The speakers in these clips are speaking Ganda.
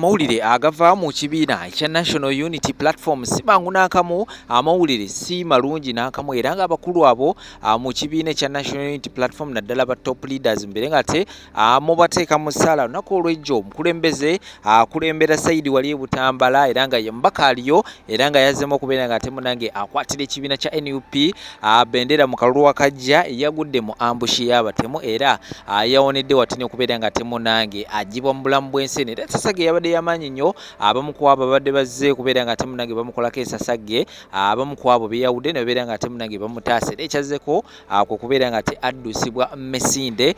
amawulire agava mu kibiina ekya National Unity Platform si mangu n'akamu, amawulire si malungi n'akamu, era nga abakulu abo mu kibiina ekya National Unity Platform naddala ba top leaders mbere ngate mubateeka mu ssala lunaku olw'ejjo omukulembeze akulembera Saidi wali Butambala era nga ye mbaka aliyo era nga yazzemu okubeera nga ate munange akwatira ekibiina kya NUP bendera mu kalulu akajja eyagudde mu ambushi y'abatemu era yawonedde watini okubeera nga ate munange agibwa mu bulamu bw'ensi era Sasage yabadde yamaanyi nnyo abamu ku abo babadde bazze kubeera nga ate munange bamukolako esasage abamu ku abo beyawudde ne babeera nga ate munange bamutaasa era ekyazzeko kwe kubeera nga ate addusibwa Mesinde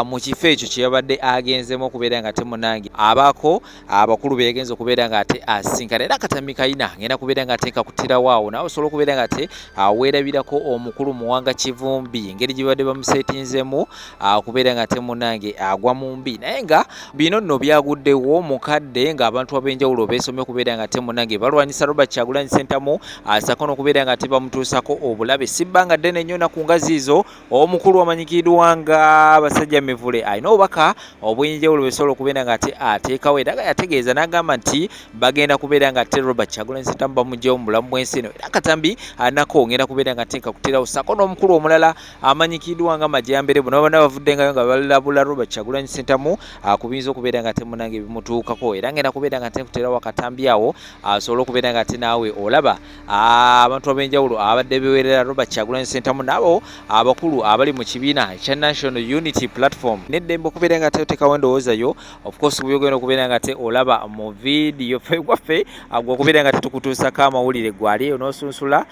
mu kifo ekyo kye yabadde agenzemu okubeera nga ate munange abaako abakulu be yagenza okubeera nga ate asinkana era akatambi kayina ngenda kubeera nga ate kakutirawo awo nawe osobola okubeera nga ate weerabirako omukulu Muwanga Kivumbi engeri gye badde bamuseetinzemu okubeera nga ate munange agwa mu mbi naye nga bino nno byaguddewo mukadde ng'abantu ab'enjawulo beesomye okubeera nga ate munange balwanyisa Robert Kyagulanyi Ssentamu asako n'okubeera nga ate bamutuusako obulabe si bbanga ddene nnyo na ku ngazi zo omukulu amanyikiddwa nga Basajja Mivule alina obubaka obw'enjawulo besobola okubeera nga ate ateekawo era nga yategeeza n'agamba nti bagenda kubeera nga ate Robert Kyagulanyi Ssentamu bamuggyawo mu bulamu bw'ensi eno era akatambi nako ngenda kubeera nga ate kakutirawo sako n'omukulu omulala amanyikiddwa nga Majjambere buno bonna bavuddengayo nga balabula Robert Kyagulanyi Ssentamu kubiyinza okubeera nga ate munange bimutuukako era ngenda kubeera nga ate nkuterawo akatambi awo asobole okubeera nga ate naawe olaba abantu ab'enjawulo abadde beweerera Robert Kyagulanyi Ssentamu nabo abakulu abali mu kibiina ekya National Unity Platform n'eddembe okubeera nga ate otekawo endowooza yo of course byogenda okubeera nga ate olaba mu vidiyo ffe gwaffe okubeera nga tetukutuusako amawulire gwali onoosunsula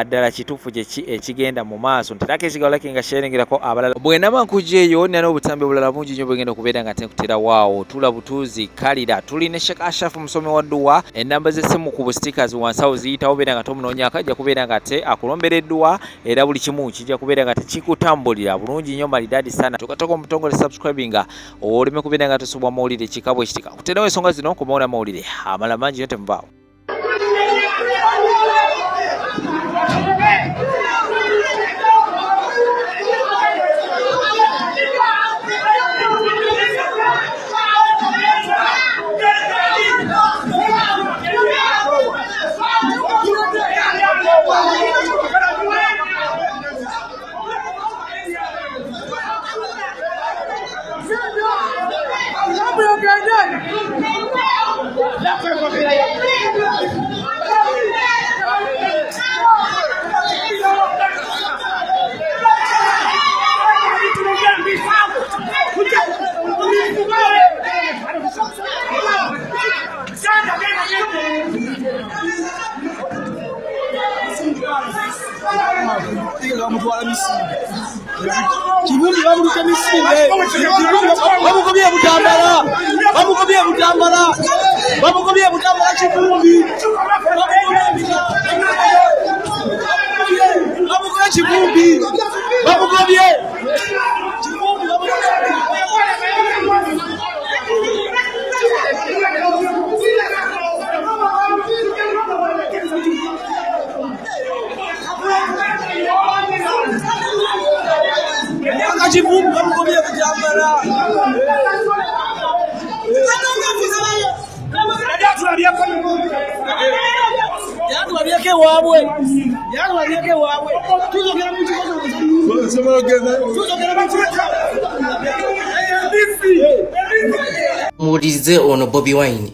ddala kituufu ekigenda mu maaso nterako ekigalolake nga sheerengerako abalala bwenaba nkugyeyo nina n'obutambi obulala bungi nnyo bwegenda okubeera nga ate nkuterawo awo tula butuuzi kalira tuli ne Sheikh Ashraf musomi wa dduwa enamba z'essimu ku stickers wansi awo ziyitawo beera nga tomunoonyaako ajja kubeera nga ate akulombera edduwa era buli kimu kijja kubeera nga tekikutambulira bulungi nnyo malidaadi sana tukatoko omutongole subscribinga oleme kubeera nga tosubwa amawulire ekikabo ekitika kuterawo ensonga zino kumawona amawulire amala mangi nnyo temuvaawo. Kivumbi bamulika Misinde bamugobye Butambala Kivumbi bamugobye Kivumbi Kivumbi bamugobye Butambala yatulabyeko ewaabwe tuzogera mu muwulirize ono Bobi Wine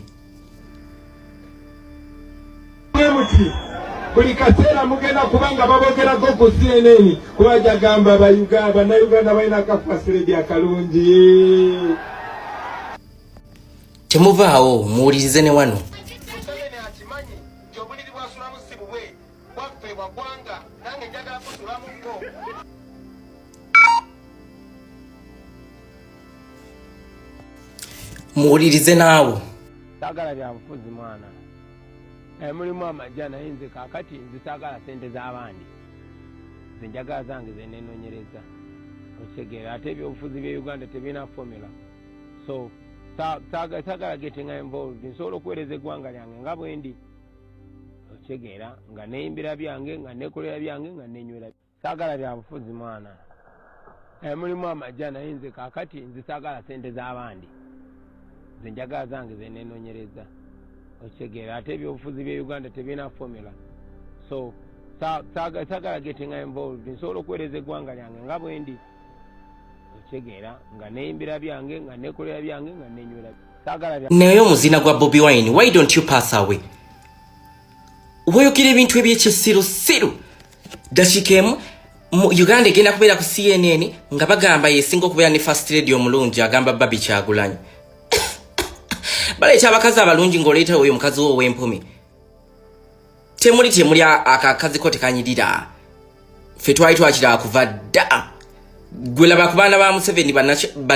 buli kaseera mugenda kubanga babogerako ku CNN kuba jagamba bannayuganda balina akafasiledi akalungi temuvaawo muwulirize ne wano muwulirize naawo saagala bya bufuzi mwana mulimu amajja naye nze kaakati nze saagala sente z'abandi nze njagala zange zenenoonyereza okitegeera ate ebyobufuzi bya Uganda tebirina formula so saagala getting involved nsobola okuweereza eggwanga lyange nga bwendi okitegeera nga neyimbira byange nga nekolera byange nga nenywera saagala bya bufuzi mwana mulimu amajja naye nze kaakati nze saagala sente z'abandi nze njagala zange ze nenoonyereza okitegeera ate ebyobufuzi bya Uganda tebirina formula so saagala getting involved nsobola okuweereza eggwanga lyange nga bwe ndi okitegeera nga neyimbira byange nga nekolera byange nga nenywera saagala naye omuzina gwa Bobi Wine, why don't you pass away? Woyogera ebintu ebyekisirusiru dakikemu Uganda egenda kubeera ku CNN nga bagamba yesinga okubeera ne first lady omulungi agamba Babi Kyagulanyi. Baleeta abakazi abalungi ng'oleeta oyo mukazi wo ow'empumi. Temuli akakazi ko tekanyirira. Ffe twali twakira kuva dda. Gwe laba ku baana ba Museveni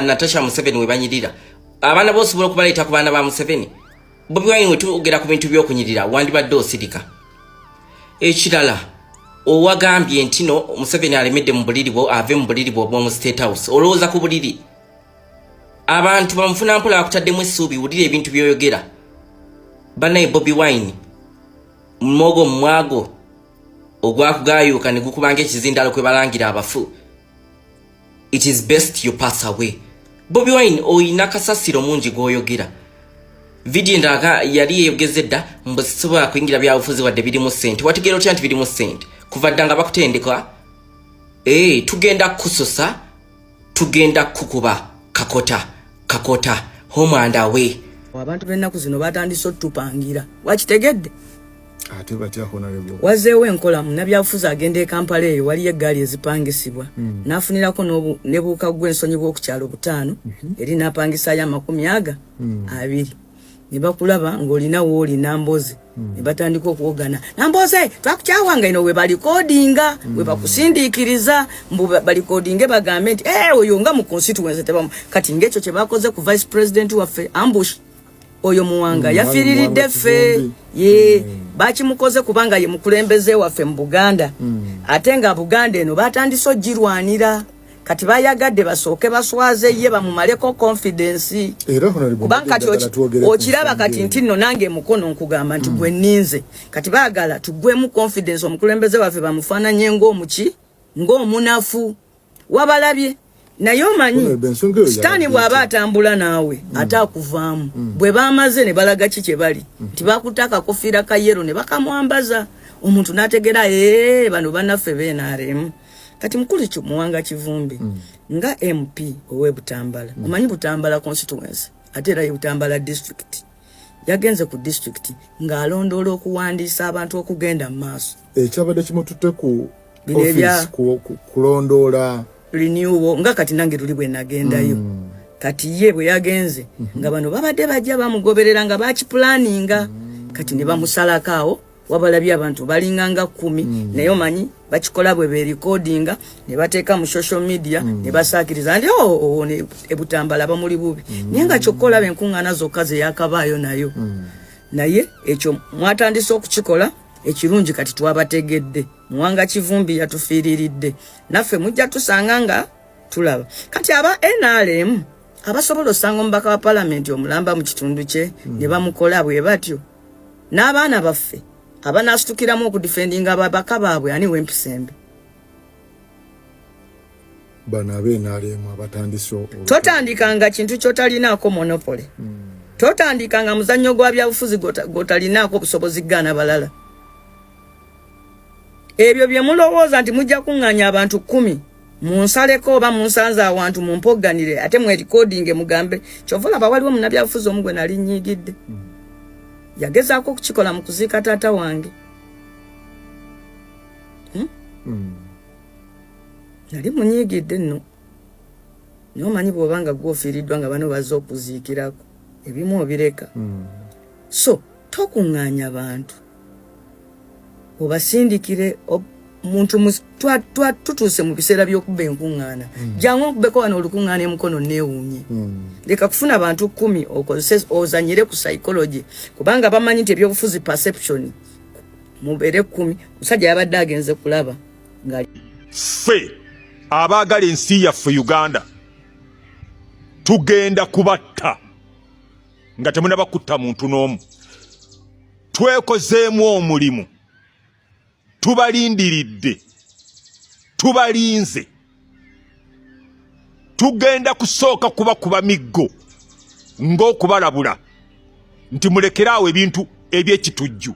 Natasha Museveni we banyirira. Abaana b'osobola okubaleeta ku baana ba Museveni. Bobi Wine we tugera ku bintu by'okunyirira wandibadde osirika. Ekirala owagambye nti no Museveni alemedde mu buliri bwo ave mu buliri bwo mu State House olowooza ku buliri abantu bamufuna mpola akutaddemu essuubi wulira ebintu by'oyogera banaye Bobi Wine mmogo mwago ogwakugayuuka ne gukubanga ekizindalo kwe balangira abafu. It is best you pass away. Bobi Wine oyina kasasiro mungi gw'oyogera. Video ndaga yali yeyogeze dda mbusobola kuyingira byabufuzi wadde birimu ssente wategeera otya nti birimu ssente kuva ddanga bakutendeka tugenda kusosa tugenda kukuba kakota home and away. Abantu bennaku zino batandise otupangira wakitegedde ate batya honorable wazeewo enkola munnabyabufuzi agenda e Kampala eyo waliyo eggaali ezipangisibwa n'afunirako nebuuka gw'ensonyi bw'okukyalo 5 eri n'apangisayo 200 ne bakulaba ng'olina wooli Namboze ne batandika okuwogana Namboze twakukyawanga ino we balikodinga we bakusindiikiriza mbu balikodinge bagambe nti oyo nga mu constituency tebamu kati ng'ekyo kye bakoze ku vice president waffe ambush oyo muwanga yafiiriridde ffe bakimukoze kubanga ye mukulembeze waffe mu Buganda ate nga Buganda eno batandise ogirwanira kati bayagadde basooke baswaze ye bamumaleko confidence kubanga okiraba kati nti nno nange mukono nkugamba nti gwe ninze kati baagala tugwemu confidence omukulembeze waffe bamufaananye ng'omunafu wabalabye naye omanyi sitaani bw'aba atambula naawe ate akuvaamu bwe baamaze ne balaga ki kye bali nti bakutaka kofiira ka yero ne bakamwambaza omuntu n'ategera bano bannaffe b'NRM kati mukulu kyo Muwanga Kivumbi nga MP owe Butambala omanyi Butambala constituency ate era Butambala district yagenze ku district ng'alondoola okuwandiisa abantu okugenda mu maaso ekyabadde kimututte ku office kulondoola renewal nga kati nange tuli bwe nagendayo kati ye bwe yagenze nga bano babadde bajja bamugoberera nga bakiplaninga kati ne bamusalakaawo wabalabye abantu balinganga 10 naye omanyi bakikola bwe be recordinga ne bateeka mu social media ne basaakiriza nti Butambala bamuli bubi naye nga kyokkola benkuŋŋaana zokka ze yakabaayo nayo naye ekyo mwatandise okukikola ekirungi kati twabategedde Muwanga Kivumbi yatufiiriridde naffe mujja tusanga nga tulaba kati aba NRM abasobola osanga omubaka wa palamenti omulamba mu kitundu kye ne bamukola bwe batyo n'abaana baffe abanasitukiramu okudifendinga ababaka baabwe ani w'empisembe bano ab'NRM abatandise totandikanga kintu kyotalinaako monopole totandikanga muzannyo gwa byabufuzi gotalinaako obusobozi gaana balala ebyo bye mulowooza nti mujja kuŋŋanya abantu 10 munsaleko oba munsanze awantu mumpoganire ate mwe recording mugambe kyovola bawaliwo munnabyabufuzi omugwe nali nyiigidde yagezaako okukikola mu kuziika taata wange nali munyiigidde nno naye omanyi bw'obanga gwofiiriddwa nga bano bazze okuziikirako ebimu obireka so tokuŋŋaanya bantu obasindikire muntu tutuuse mu biseera by'okubba enkuŋŋaana jangu okubeko wano olukuŋŋaana emukono neewuunye leka kufuna abantu 10 okozese ozanyire ku psychology kubanga bamanyi nti ebyobufuzi perception mubeere 10 musajja yabadde agenze kulaba nga ffe abaagala ensi yaffe Uganda tugenda kubatta nga temunaba kutta muntu n'omu twekozeemu omulimu tubalindiridde tubalinze tugenda kusooka kuba miggo ng'okubalabula nti mulekeraawo ebintu eby'ekitujju.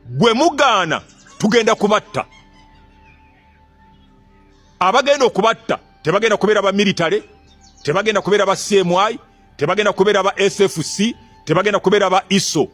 Bwe mugaana tugenda kubatta. Abagenda okubatta tebagenda kubeera ba military, tebagenda kubeera ba CMI, tebagenda kubeera ba SFC, tebagenda kubeera ba ISO.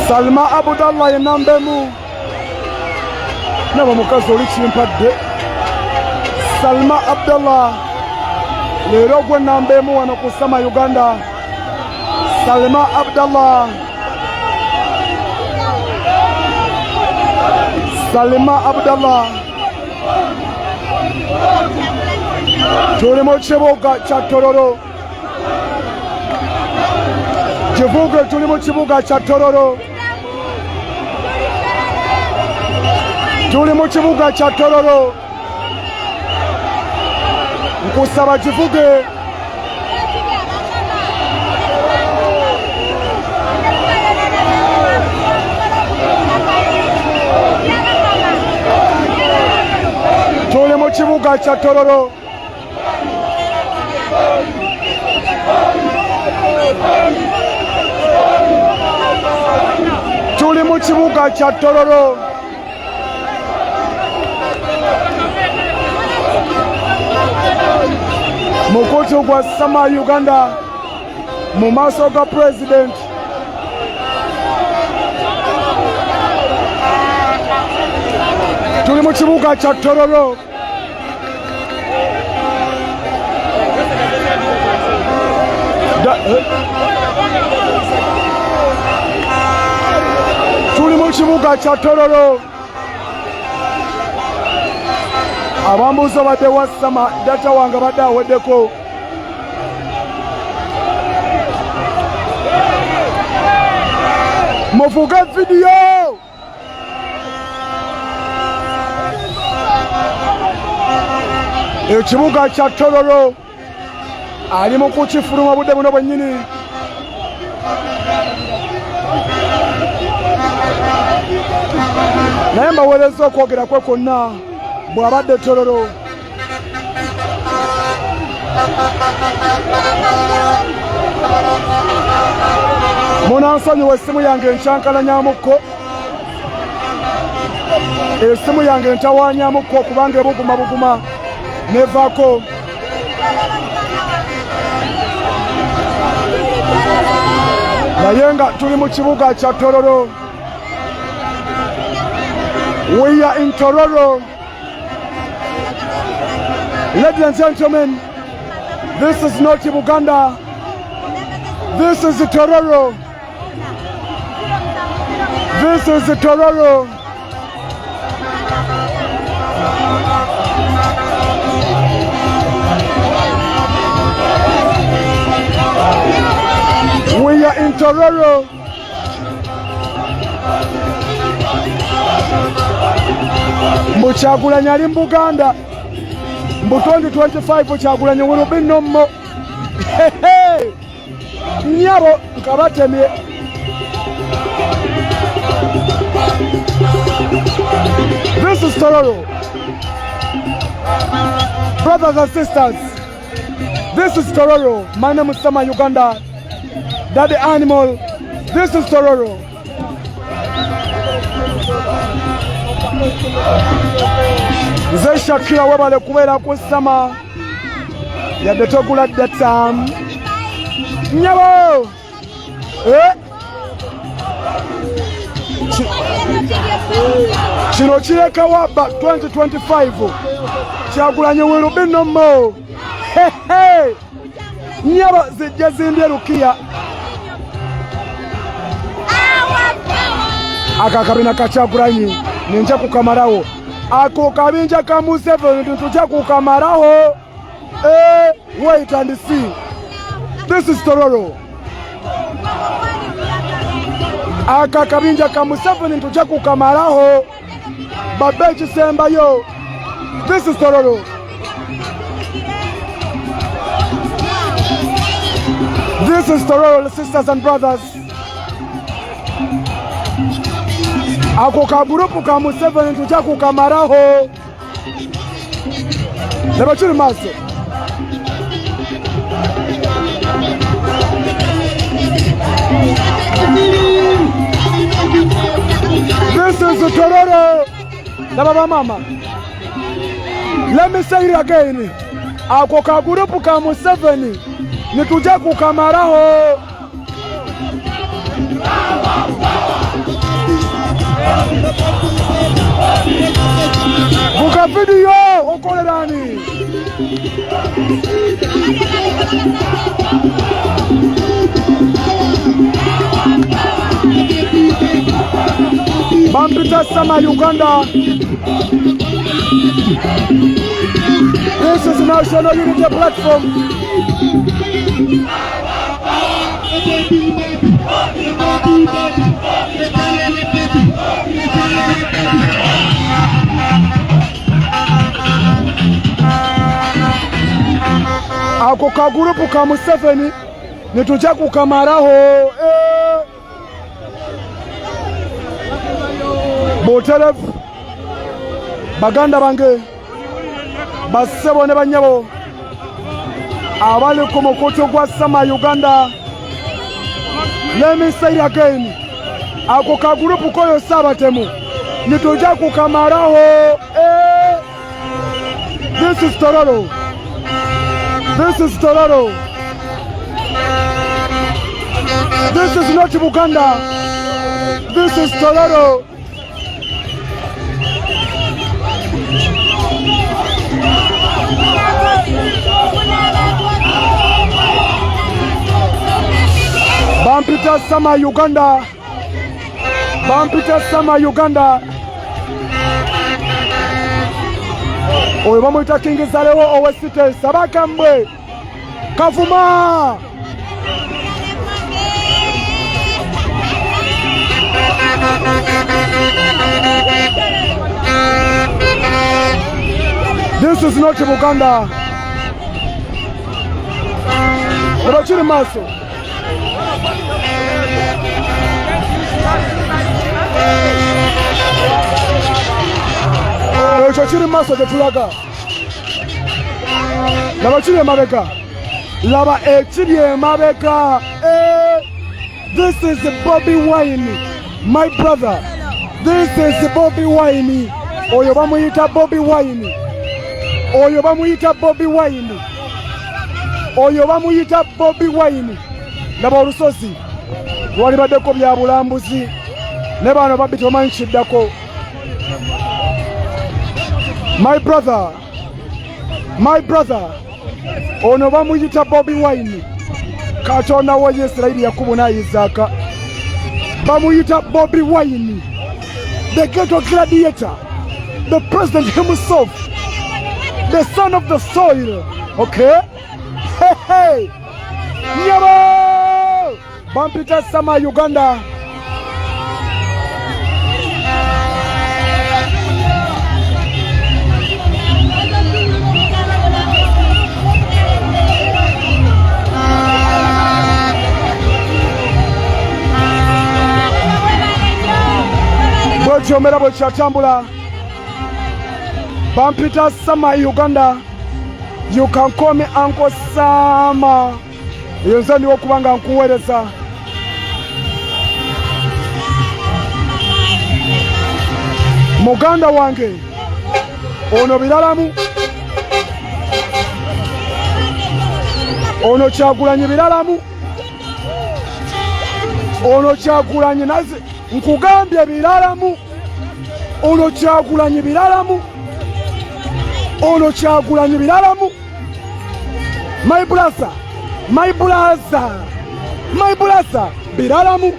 Salma Abdallah ye nambemu nabo mukazi oli kimpadde. Salma Abdallah leero gwe nambemu wano ku Sama Uganda. Salma Abdallah, Salma Abdallah tuli mu kibuga kya Tororo. Kivuge tuli mu kibuga kya Tororo. Tuli mu kibuga kya Tororo. Nkusaba kivuge tuli mu kibuga kya Tororo. Tuli mu kibuga kya Tororo. Mukoto gwa Sama Uganda mu maaso ga president. Tuli mu kibuga kya Tororo. Tuli mu kibuga kya Tororo. Abambuzo badde wa Sama data wanga badde aweddeko. Muvuge video. Ekibuga kya Tororo ali mu kukifuluma budde buno bwennyini. Naye mbaweereza okwogera kwe kwonna bw'abadde Tororo. Munansonyiwa essimu yange nkyankalanyamukko. Essimu yange ntawanyamukko kubanga ebuguma buguma nevaako. Naye nga tuli mu kibuga kya Tororo. We are in Tororo. Ladies and gentlemen, this is not Uganda. This is Tororo. This is Tororo. We are in Tororo. Mukyagulanyi ali mu Buganda. Mbu 2025 Kyagulanyi Wilubino mmo. Nyabo nkabatemye. This is Tororo. Brothers and sisters, this is Tororo. My name is Sama Uganda. Daddy Animal. This is Tororo. Nze Shakira webale kubeera ku Sama yadde togula data nyabo kino kireka wabba 2025 Kyagulanyi Wilubino mmo nyabo zijja zimbye Rukiya akakabina ka Kyagulanyi ninja kukamarawo ako kabinja ka Museveni tujja kukamarawo wait and see. This is Tororo. Aka kabinja ka Museveni ntujja kukamalaho. Babe Kisembayo. This is Tororo. This is Tororo, sisters and brothers. Ako ka gurupu ka Museveni ntujja kukamalaho. Nebachiri maso. This is the Tororo. Baba mama. Let me say it again. Ako ka gurupu ka Museveni nituja kukamaraho. Buka video okolerani. Bambita Sama Uganda. This is National Unity Platform. Ako ka gurupu ka Museveni nituja kukamaraho. Botelef baganda bange basebo ne banyabo abali ku mukoto gwa Sama Uganda. Let me say it again. Ako ka gurupu koyo sabatemu nituja kukamaraho. This is Tororo. This is Tororo. This is not Uganda. This is Tororo. Bampita Sama Uganda. Bampita Sama Uganda. Oyo bamwita King Zalewo Owesite Sabaka Mbwe Kavuma. This is not Uganda. Rabachiri maso. Rabachiri maso tetulaga. Rabachiri mabeka. Laba echiri mabeka. This is Bobby Wine, my brother. This is Bobby Wine. Oyo bamuyita Bobby Wine. Oyo bamuyita Bobby Wine. Oyo bamuyita Bobby Wine. Laba olusozi wali baddeko bya bulambuzi ne bano babito manchiddako. My brother, ono bamuyita Bobby Wine. Katonda wa Isiraeli Yakubu na Isaka. Bamuyita Bobby Wine, the ghetto gladiator, the president himself, the son of the soil. Okay? Hey! Nyabo! Bampita Sama Uganda. Bwechomera bwechatambula. Bampita Sama Uganda. You can call me Uncle Sama. Yonzani okubanga nkuwereza. Muganda wange. Ono biralamu. Ono Kyagulanyi biralamu. Ono Kyagulanyi naze nkugambye biralamu. Ono Kyagulanyi biralamu. Ono Kyagulanyi biralamu. My brother biralamu.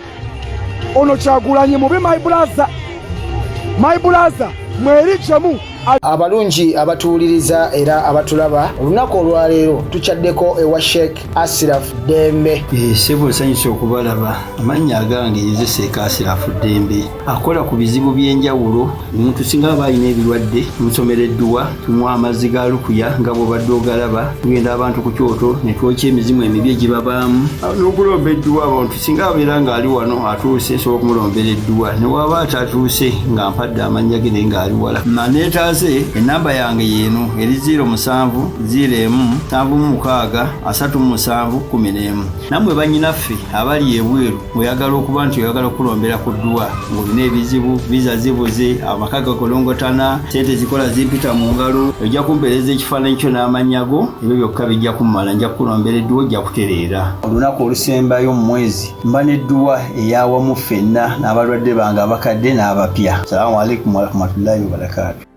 Ono Kyagulanyi mubi my brother mwerichemu Abalungi abatuwuliriza era abatulaba olunaku olwaleero tukyaddeko ewa Sheikh Ashraf Dembe. Sebo sanyusa okubalaba amannya agange Seeka Ashraf Dembe akola ku bizibu by'enjawulo. Omuntu singa aba alina ebirwadde musomereddwa tunywa amazzi ga lukuya nga bw'obadde ogalaba tugenda abantu ku kyoto ne twokya emizimu emibi egibabaamu n'okulomba edduwa. Abantu singa abeera ng'ali wano atuuse sobola okumulombera edduwa ne waba atatuuse nga mpadde amannya ge naye ng'ali wala. Neetaase ennamba yange yeeno eri 07 01 76 37 11. Nammwe bannyinaffe abali ebweru oyagala okuba nti oyagala okulombera ku dduwa ng'olina ebizibu viza zibuze amaka gakolongotana sente zikola zimpita mu ngalo ojja kumpeereza ekifaananyi kyo n'amannya go ebyo byokka bijja kummala nja kukulombera edduwa ojja kutereera. Olunaku olusembayo mu mwezi mba n'edduwa eyawamu ffenna n'abalwadde bange abakadde n'abapya. Salaamu alaikum warahmatullahi wabarakatuh.